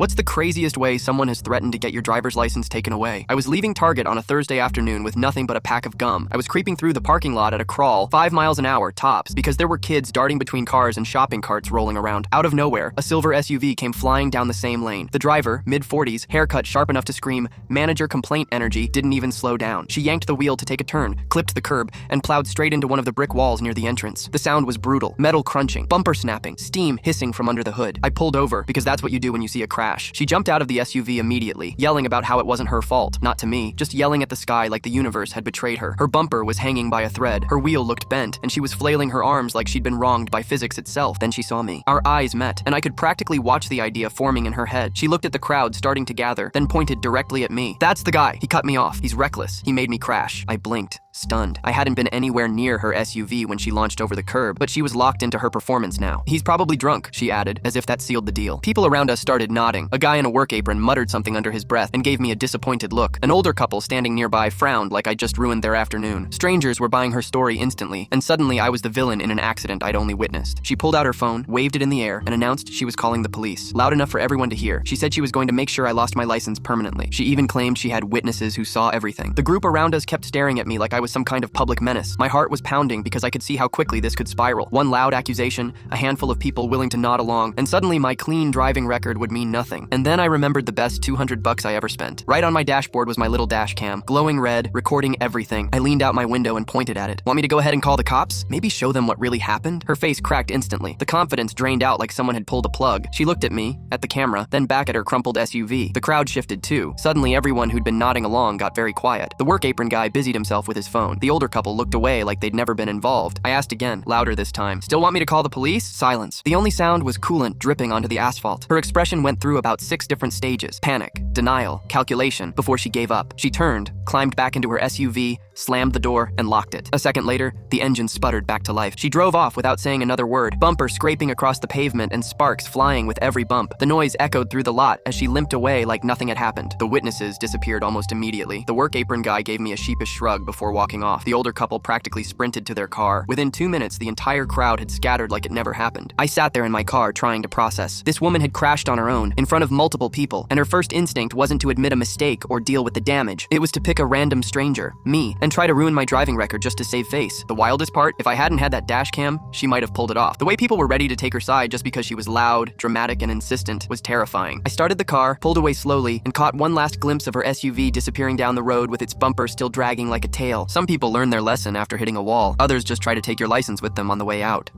What's the craziest way someone has threatened to get your driver's license taken away? I was leaving Target on a Thursday afternoon with nothing but a pack of gum. I was creeping through the parking lot at a crawl, 5 miles an hour, tops, because there were kids darting between cars and shopping carts rolling around. Out of nowhere, a silver SUV came flying down the same lane. The driver, mid-40s, haircut sharp enough to scream, manager complaint energy, didn't even slow down. She yanked the wheel to take a turn, clipped the curb, and plowed straight into one of the brick walls near the entrance. The sound was brutal, metal crunching, bumper snapping, steam hissing from under the hood. I pulled over, because that's what you do when you see a crash. She jumped out of the SUV immediately, yelling about how it wasn't her fault. Not to me, just yelling at the sky like the universe had betrayed her. Her bumper was hanging by a thread, her wheel looked bent, and she was flailing her arms like she'd been wronged by physics itself. Then she saw me. Our eyes met, and I could practically watch the idea forming in her head. She looked at the crowd starting to gather, then pointed directly at me. "That's the guy. He cut me off. He's reckless. He made me crash." I blinked, stunned. I hadn't been anywhere near her SUV when she launched over the curb, but she was locked into her performance now. "He's probably drunk," she added, as if that sealed the deal. People around us started nodding. A guy in a work apron muttered something under his breath and gave me a disappointed look. An older couple standing nearby frowned like I'd just ruined their afternoon. Strangers were buying her story instantly, and suddenly I was the villain in an accident I'd only witnessed. She pulled out her phone, waved it in the air, and announced she was calling the police. Loud enough for everyone to hear. She said she was going to make sure I lost my license permanently. She even claimed she had witnesses who saw everything. The group around us kept staring at me like I was some kind of public menace. My heart was pounding because I could see how quickly this could spiral. One loud accusation, a handful of people willing to nod along, and suddenly my clean driving record would mean nothing. And then I remembered the best $200 I ever spent. Right on my dashboard was my little dash cam, glowing red, recording everything. I leaned out my window and pointed at it. "Want me to go ahead and call the cops? Maybe show them what really happened?" Her face cracked instantly. The confidence drained out like someone had pulled a plug. She looked at me, at the camera, then back at her crumpled SUV. The crowd shifted too. Suddenly everyone who'd been nodding along got very quiet. The work apron guy busied himself with his phone. The older couple looked away like they'd never been involved. I asked again, louder this time. "Still want me to call the police?" Silence. The only sound was coolant dripping onto the asphalt. Her expression went through about 6 different stages. Panic, denial, calculation, before she gave up. She turned, climbed back into her SUV, slammed the door, and locked it. A second later, the engine sputtered back to life. She drove off without saying another word, bumper scraping across the pavement and sparks flying with every bump. The noise echoed through the lot as she limped away like nothing had happened. The witnesses disappeared almost immediately. The work apron guy gave me a sheepish shrug before walking off. The older couple practically sprinted to their car. Within 2 minutes, the entire crowd had scattered like it never happened. I sat there in my car trying to process. This woman had crashed on her own, in front of multiple people, and her first instinct wasn't to admit a mistake or deal with the damage. It was to pick a random stranger, me, and try to ruin my driving record just to save face. The wildest part, if I hadn't had that dash cam, she might have pulled it off. The way people were ready to take her side just because she was loud, dramatic, and insistent was terrifying. I started the car, pulled away slowly, and caught one last glimpse of her SUV disappearing down the road with its bumper still dragging like a tail. Some people learn their lesson after hitting a wall. Others just try to take your license with them on the way out.